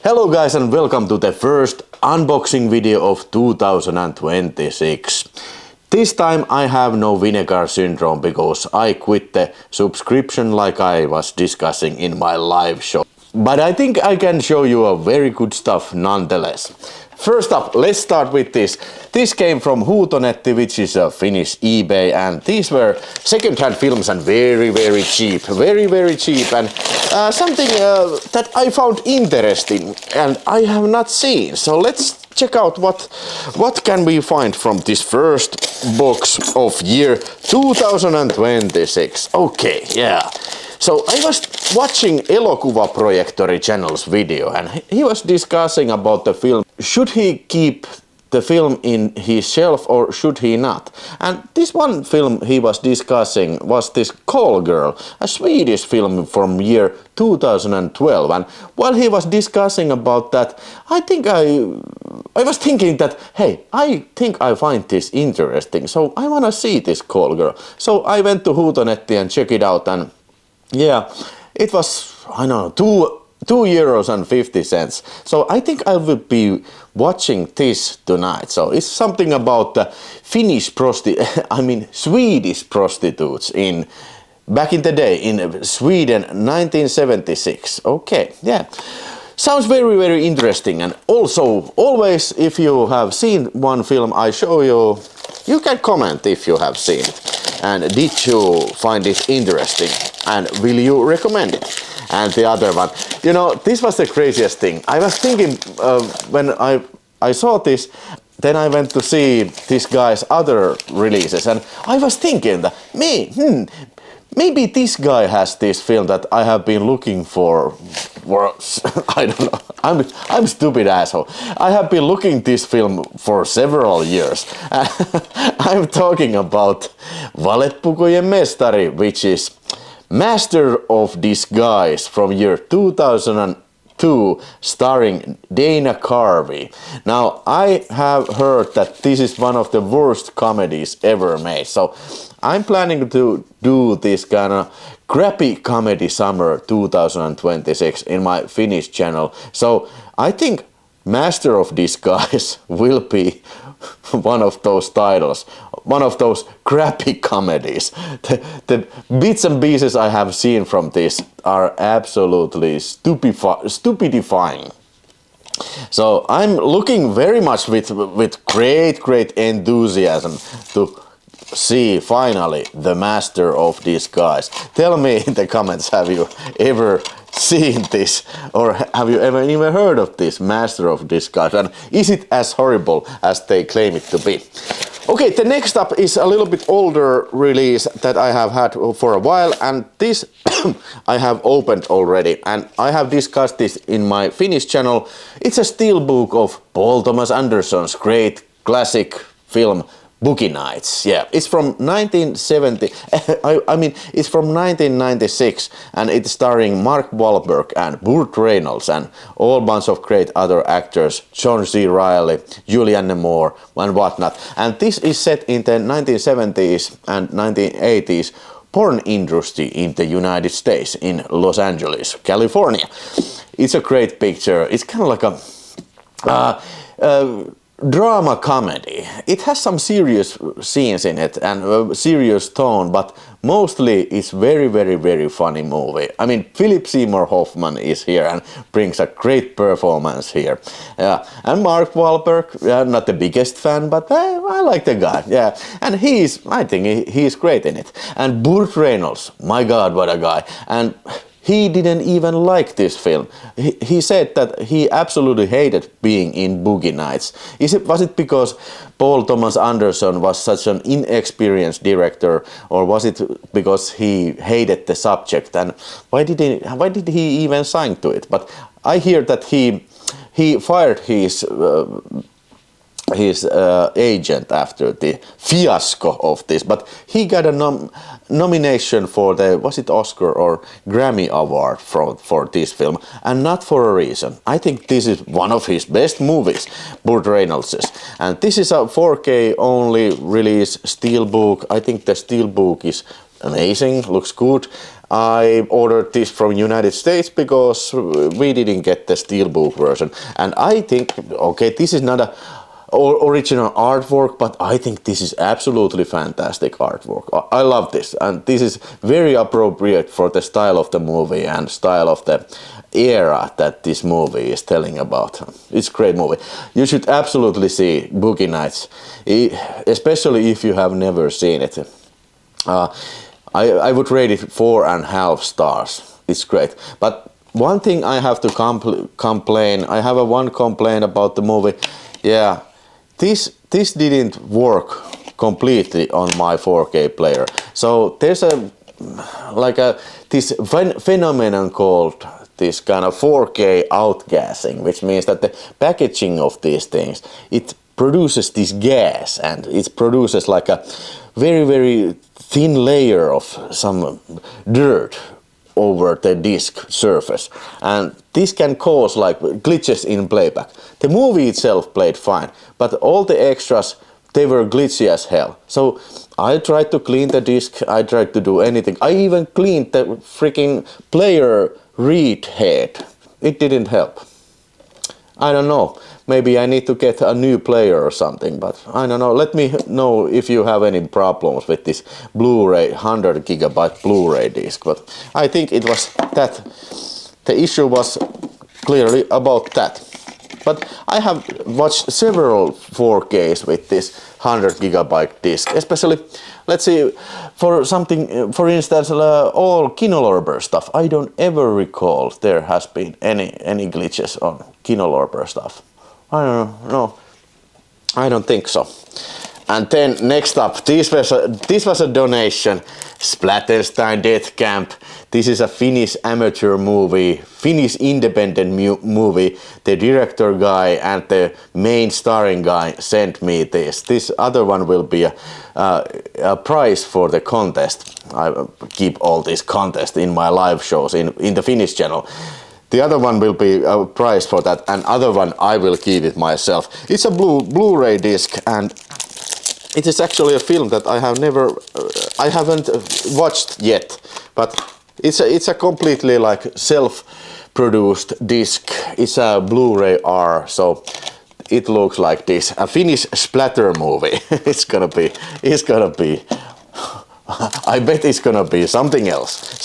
Hello guys and welcome to the first unboxing video of 2026. This time I have no vinegar syndrome because I quit the subscription like I was discussing in my live show. But I think I can show you a very good stuff nonetheless. First up, let's start with this. This came from Huutonetti, which is a Finnish eBay, and these were second-hand films and very cheap. Very cheap, and something that I found interesting and I have not seen. So let's check out what can we find from this first box of year 2026. Okay, yeah. So I was watching Elokuvaprojektori channel's video and he was discussing about the film. Should he keep the film in his shelf or should he not? And this one film he was discussing was this Call Girl, a Swedish film from year 2012. And while he was discussing about that, I was thinking that, hey, I think I find this interesting. So I want to see this Call Girl. So I went to Huutonetti and checked it out, and yeah, it was, I don't know, €2.50. So I think I will be watching this tonight. So it's something about the Swedish prostitutes back in the day in Sweden, 1976. Okay, yeah. Sounds very interesting. And also, always, if you have seen one film I show you, you can comment if you have seen it. And did you find it interesting? And will you recommend it? And the other one, you know, this was the craziest thing. I was thinking when I saw this, then I went to see this guy's other releases, and I was thinking that maybe this guy has this film that I have been looking for I don't know. I'm a stupid asshole. I have been looking this film for several years. I'm talking about Valetpukujen mestari, which is Master of Disguise from year 2002, starring Dana Carvey. Now, I have heard that this is one of the worst comedies ever made, so I'm planning to do this kind of crappy comedy summer 2026 in my Finnish channel. So I think Master of Disguise will be one of those titles, one of those crappy comedies. The bits and pieces I have seen from this are absolutely stupidifying. So I'm looking very much with great enthusiasm to see finally the Master of Disguise. Tell me in the comments, have you ever seen this, or have you ever even heard of this Master of Disguise, and is it as horrible as they claim it to be? Okay, the next up is a little bit older release that I have had for a while, and this I have opened already, and I have discussed this in my Finnish channel. It's a steelbook of Paul Thomas Anderson's great classic film Boogie Nights. Yeah, it's from 1970. It's from 1996, and it's starring Mark Wahlberg and Burt Reynolds and all bunch of great other actors, John C. Reilly, Julianne Moore, and whatnot. And this is set in the 1970s and 1980s porn industry in the United States, in Los Angeles, California. It's a great picture. It's kind of like a drama comedy. It has some serious scenes in it and a serious tone, but mostly it's very funny movie. I mean, Philip Seymour Hoffman is here and brings a great performance here. Yeah, and Mark Wahlberg, not the biggest fan, but I like the guy. Yeah, and I think he's great in it. And Burt Reynolds, my God, what a guy! And he didn't even like this film. He said that he absolutely hated being in Boogie Nights. Was it because Paul Thomas Anderson was such an inexperienced director, or was it because he hated the subject? And why did he even sign to it? But I hear that he fired his agent after the fiasco of this, but he got a nomination for the, was it Oscar or Grammy Award for this film, and not for a reason. I think this is one of his best movies, Burt Reynolds's, and this is a 4K only release steelbook. I think the steelbook is amazing, looks good. I ordered this from United States because we didn't get the steelbook version. And I think, okay, this is not a original artwork, but I think this is absolutely fantastic artwork. I love this, and this is very appropriate for the style of the movie and style of the era that this movie is telling about. It's a great movie. You should absolutely see Boogie Nights, especially if you have never seen it. I would rate it 4.5 stars. It's great. But one thing I have to complain, I have one complaint about the movie. Yeah, this didn't work completely on my 4K player. So there's this phenomenon called this kind of 4K outgassing, which means that the packaging of these things, it produces this gas, and it produces like a very, very thin layer of some dirt over the disc surface, and this can cause like glitches in playback. The movie itself played fine, but all the extras, they were glitchy as hell. So I tried to clean the disc, I tried to do anything. I even cleaned the freaking player read head. It didn't help. I don't know. Maybe I need to get a new player or something, but I don't know. Let me know if you have any problems with this Blu-ray, 100 gigabyte Blu-ray disc. But I think it was that. The issue was clearly about that. But I have watched several 4Ks with this 100 gigabyte disc, especially, let's see, for something, for instance, all Kinolorber stuff. I don't ever recall there has been any glitches on Kinolorber stuff. I don't know. I don't think so. And then next up, this was a donation. Splatterstein Death Camp. This is a Finnish amateur movie, Finnish independent movie. The director guy and the main starring guy sent me this. This other one will be a prize for the contest. I keep all these contests in my live shows in the Finnish channel. The other one will be a prize for that, and other one I will keep it myself. It's a Blu-ray disc, and it is actually a film that I haven't watched yet, but it's a completely like self-produced disc. It's a Blu-ray R, so it looks like this, a Finnish splatter movie. It's gonna be. I bet it's gonna be something else.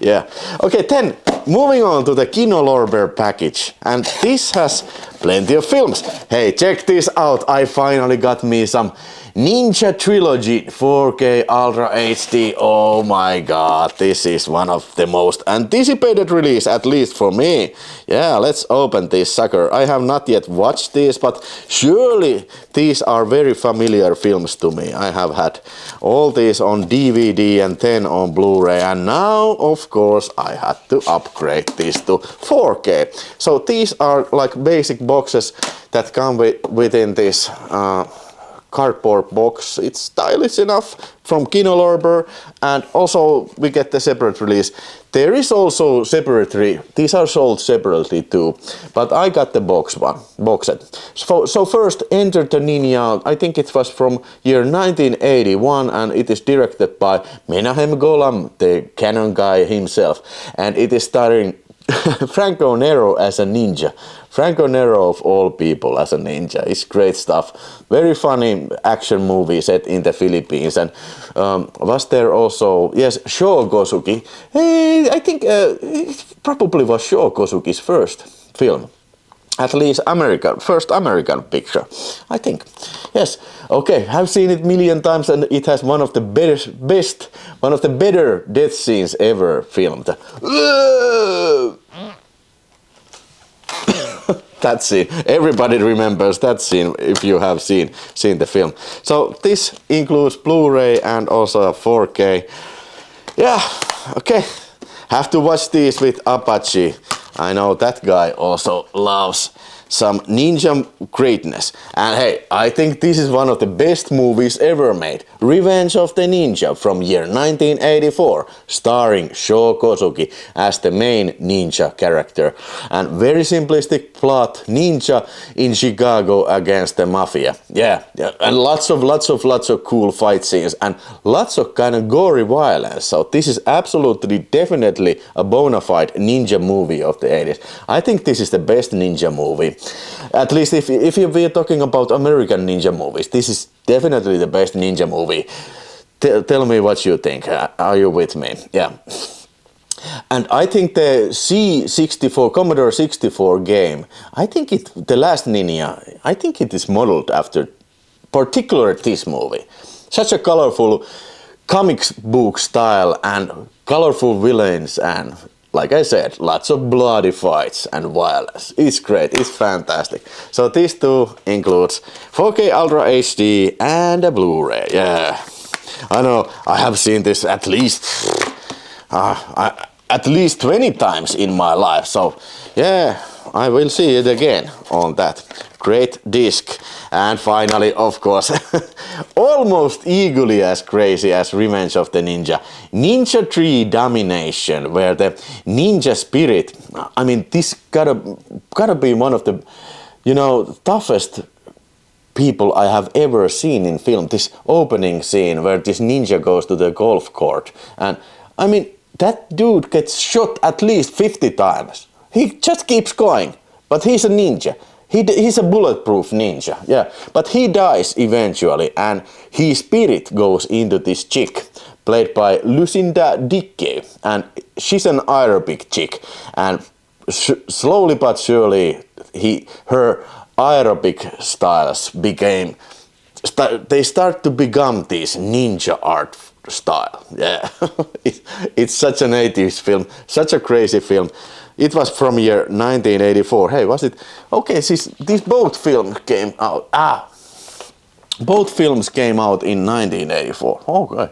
Yeah. Okay, then moving on to the Kinolorber package, and this has plenty of films. Hey, check this out. I finally got me some Ninja Trilogy 4K Ultra HD. Oh my god, this is one of the most anticipated release, at least for me. Yeah, let's open this sucker. I have not yet watched this, but surely these are very familiar films to me. I have had all these on DVD and then on Blu-ray, and now, of course, I had to upgrade this to 4K. So these are like basic boxes that come within this cardboard box. It's stylish enough from Kinolorber, and also we get the separate release. There is also separately, these are sold separately too, but I got the box set. So first, Enter the Ninja. I think it was from year 1981, and it is directed by Menahem Golan, the Canon guy himself, and it is starring Franco Nero as a ninja. Franco Nero of all people as a ninja. It's great stuff. Very funny action movie set in the Philippines. And was there also, yes, Sho Kosugi. Hey, I think it probably was Sho Kosugi's first film. At least first American picture, I think. Yes, okay, I've seen it a million times, and it has one of the better death scenes ever filmed. That scene, everybody remembers that scene if you have seen the film. So this includes Blu-ray and also a 4K. Yeah, okay, have to watch these with Apache. I know that guy also loves some ninja greatness. And hey, I think this is one of the best movies ever made. Revenge of the Ninja from year 1984, starring Sho Kosugi as the main ninja character. And very simplistic plot, ninja in Chicago against the mafia. Yeah, and lots of cool fight scenes and lots of kind of gory violence. So this is absolutely, definitely a bona fide ninja movie of the 80s. I think this is the best ninja movie. At least if we're talking about American ninja movies, this is definitely the best ninja movie. Tell me what you think. Are you with me? Yeah. And I think the C64, Commodore 64 game, I think The Last Ninja, I think it is modeled after particularly this movie. Such a colorful comic book style and colorful villains and, like I said, lots of bloody fights and violence. It's great, it's fantastic. So these two includes 4K Ultra HD and a Blu-ray. Yeah, I know I have seen this at least 20 times in my life. So yeah, I will see it again on that great disc. And finally, of course, almost equally as crazy as Revenge of the Ninja, Ninja 3 Domination, where the ninja spirit, I mean, this gotta be one of the, toughest people I have ever seen in film. This opening scene where this ninja goes to the golf court. And I mean, that dude gets shot at least 50 times. He just keeps going, but he's a ninja. He's a bulletproof ninja, yeah. But he dies eventually, and his spirit goes into this chick, played by Lucinda Dickey, and she's an aerobic chick. And slowly but surely, her aerobic styles they start to become this ninja art style. Yeah, it's such an 80s film, such a crazy film. It was from year 1984. Hey, was it? Okay, these both films came out. Both films came out in 1984. Okay.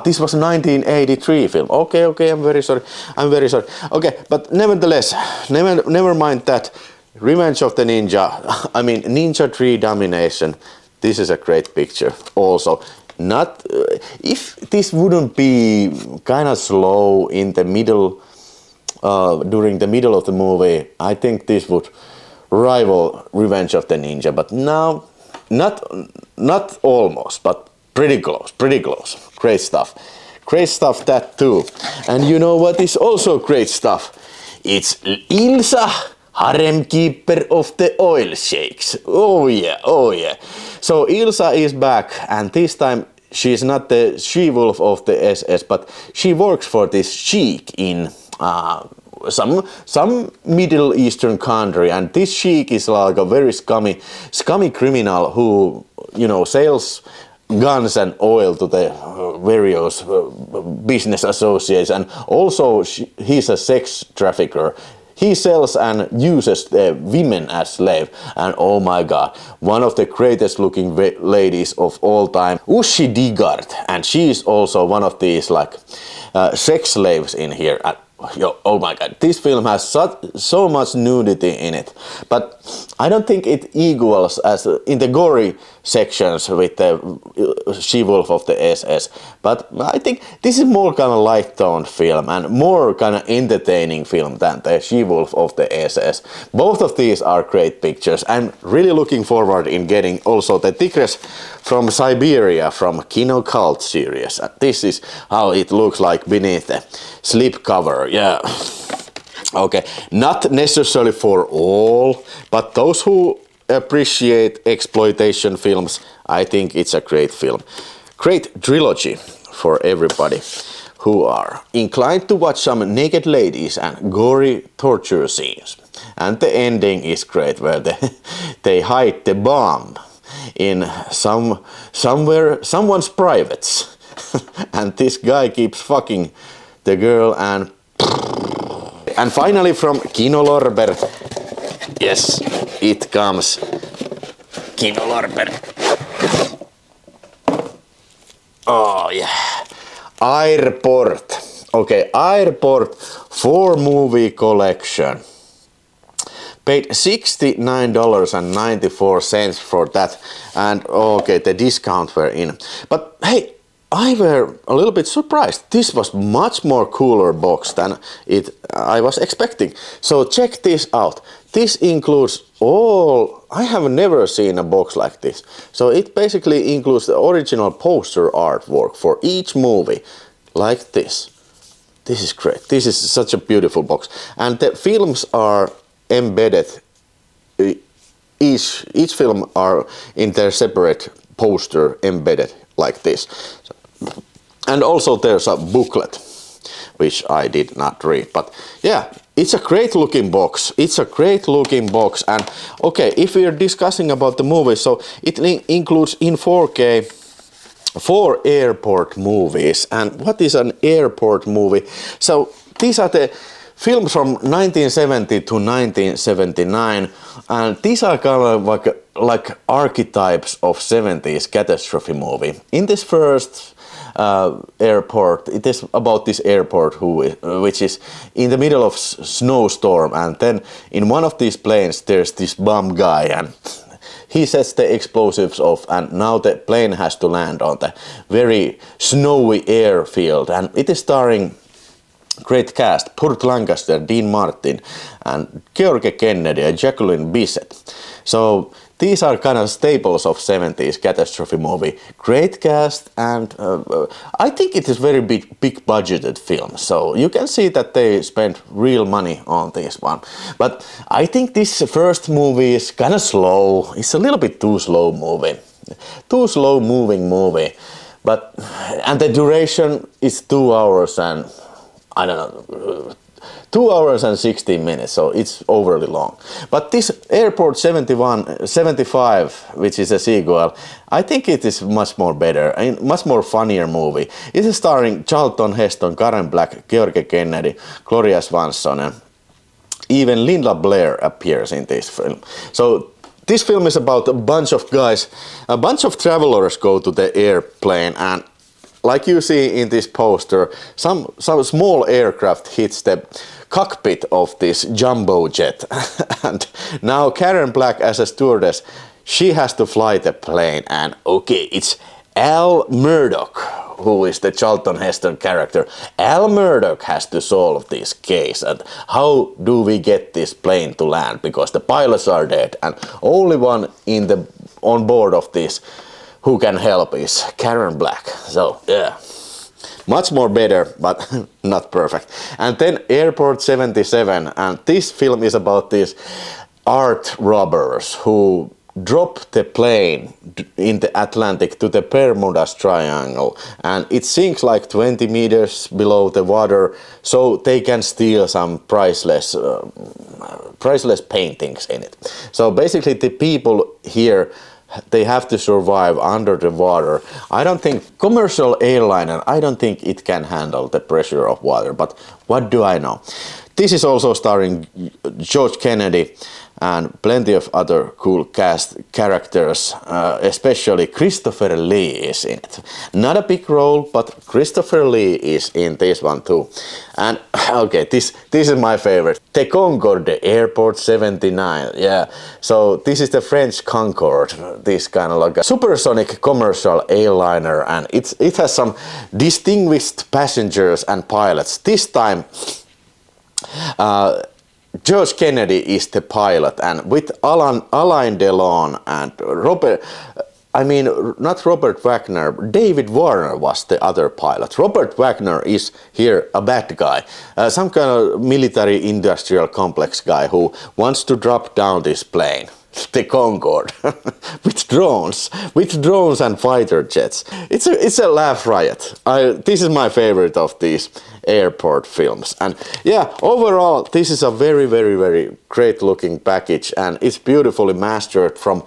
This was a 1983 film. Okay, I'm very sorry. Okay, but nevertheless, never mind that. Revenge of the Ninja, I mean Ninja 3 Domination. This is a great picture also. Not if this wouldn't be kind of slow in the middle, during the middle of the movie, I think this would rival Revenge of the Ninja. But now, not almost, but pretty close. Great stuff that too. And you know what is also great stuff? It's Ilsa, harem keeper of the oil sheiks. Oh yeah. So Ilsa is back, and this time she's not the she-wolf of the SS, but she works for this sheik in some Middle Eastern country, and this sheik is like a very scummy criminal who, sells guns and oil to the various business associates, and also he's a sex trafficker. He sells and uses women as slaves. And oh my god, one of the greatest looking ladies of all time, Uschi Digard. And she is also one of these sex slaves in here. Oh my god, this film has so much nudity in it. But I don't think it equals as in the gory sections with the she-wolf of the SS. But I think this is more kind of light-toned film and more kind of entertaining film than the she-wolf of the SS. Both of these are great pictures. I'm really looking forward in getting also the Tigress from Siberia from Kino Cult series. This is how it looks like beneath the slip cover. Yeah. Okay, not necessarily for all, but those who appreciate exploitation films, I think it's a great film. Great trilogy for everybody who are inclined to watch some naked ladies and gory torture scenes. And the ending is great, where they hide the bomb in someone's privates. And this guy keeps fucking the girl and finally from Kino Lorber, yes, it comes Kino Lorber. Oh yeah, Airport. Okay, Airport 4 movie collection. Paid $69.94 for that, and okay, the discount were in. But hey, I were a little bit surprised. This was much more cooler box than I was expecting. So check this out. This includes all. I have never seen a box like this. So it basically includes the original poster artwork for each movie, like this. This is great. This is such a beautiful box, and the films are embedded. Each film are in their separate poster embedded like this. And also there's a booklet, which I did not read. But yeah, it's a great looking box. It's a great looking box. And okay, if we are discussing about the movie, so it includes in 4K 4 airport movies. And what is an airport movie? So these are the films from 1970 to 1979, and these are kind of like archetypes of 70s catastrophe movie. In this first airport, it is about this airport which is in the middle of snowstorm, and then in one of these planes there's this bomb guy, and he sets the explosives off, and now the plane has to land on the very snowy airfield, and it is starring great cast: Burt Lancaster, Dean Martin, and George Kennedy and Jacqueline Bisset. So these are kind of staples of 70s catastrophe movie. Great cast, and I think it is very big budgeted film. So you can see that they spent real money on this one. But I think this first movie is kind of slow. It's a little bit too slow movie. Too slow moving movie. And the duration is 2 hours and I don't know, 2 hours and 16 minutes, so it's overly long. But this Airport 75, which is a sequel, I think it is much more better, much more funnier movie. It is starring Charlton Heston, Karen Black, George Kennedy, Gloria Swanson, and even Linda Blair appears in this film. So this film is about a bunch of guys, a bunch of travelers go to the airplane, and like you see in this poster, some small aircraft hits the cockpit of this jumbo jet. And now Karen Black, as a stewardess, she has to fly the plane, and okay, it's Al Murdoch who is the Charlton Heston character. Al Murdoch has to solve this case, and how do we get this plane to land, because the pilots are dead, and only one on board of this who can help is Karen Black. So yeah, much more better, but not perfect. And then Airport 77, and this film is about these art robbers who drop the plane in the Atlantic to the Bermuda Triangle, and it sinks like 20 meters below the water, so they can steal some priceless paintings in it. So basically the people here, they have to survive under the water. I don't think commercial airliner, I don't think it can handle the pressure of water, but what do I know? This is also starring George Kennedy and plenty of other cool cast characters, especially Christopher Lee is in it. Not a big role, but Christopher Lee is in this one too. And okay, this is my favorite. The Concorde, the Airport 79, yeah. So this is the French Concorde, this kind of like a supersonic commercial airliner, and it has some distinguished passengers and pilots. This time George Kennedy is the pilot, and with Alain Delon and not Robert Wagner, David Warner was the other pilot. Robert Wagner is here a bad guy, some kind of military industrial complex guy who wants to drop down this plane, the Concorde, with drones and fighter jets. It's a laugh riot. This is my favorite of these airport films, and yeah, overall this is a very, very, very great looking package, and it's beautifully mastered from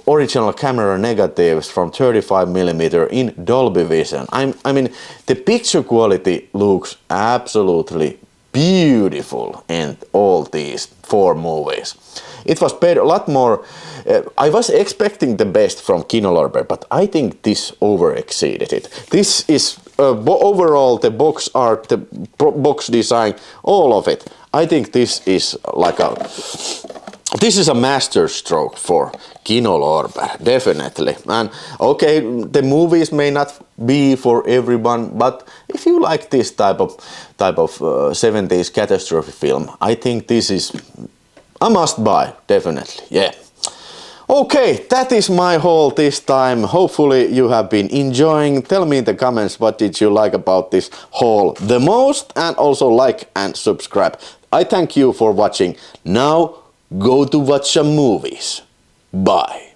original camera negatives from 35mm in Dolby Vision. I mean the picture quality looks absolutely beautiful in all these 4 movies. It was paid a lot more. I was expecting the best from Kinolorber, but I think this over-exceeded it. This is overall the box art, the box design, all of it. I think this is like a This is a master stroke for Kino Lorber, definitely. And okay, the movies may not be for everyone, but if you like this type of 70s catastrophe film, I think this is a must buy, definitely, yeah. Okay, that is my haul this time. Hopefully you have been enjoying. Tell me in the comments what did you like about this haul the most, and also like and subscribe. I thank you for watching. Now go to watch some movies. Bye.